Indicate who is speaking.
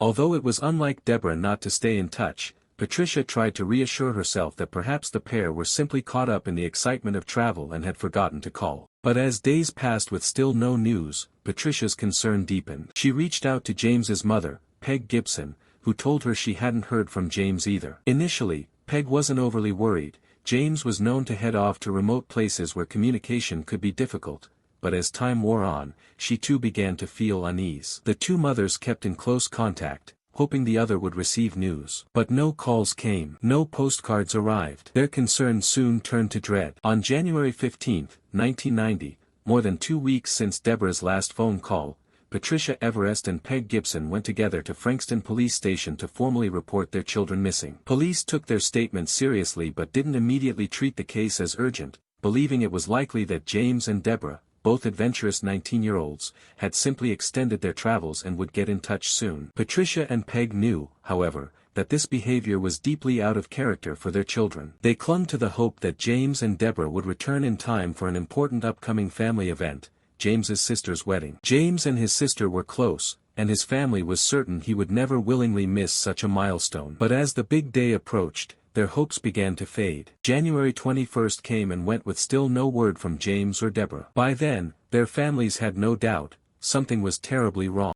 Speaker 1: Although it was unlike Deborah not to stay in touch, Patricia tried to reassure herself that perhaps the pair were simply caught up in the excitement of travel and had forgotten to call. But as days passed with still no news, Patricia's concern deepened. She reached out to James's mother, Peg Gibson, who told her she hadn't heard from James either. Initially, Peg wasn't overly worried. James was known to head off to remote places where communication could be difficult, but as time wore on, she too began to feel unease. The two mothers kept in close contact, hoping the other would receive news. But no calls came. No postcards arrived. Their concern soon turned to dread. On January 15, 1990, more than 2 weeks since Deborah's last phone call, Patricia Everest and Peg Gibson went together to Frankston Police Station to formally report their children missing. Police took their statement seriously but didn't immediately treat the case as urgent, believing it was likely that James and Deborah, both adventurous 19-year-olds, had simply extended their travels and would get in touch soon. Patricia and Peg knew, however, that this behavior was deeply out of character for their children. They clung to the hope that James and Deborah would return in time for an important upcoming family event, James's sister's wedding. James and his sister were close, and his family was certain he would never willingly miss such a milestone. But as the big day approached, their hopes began to fade. January 21st came and went with still no word from James or Deborah. By then, their families had no doubt, something was terribly wrong.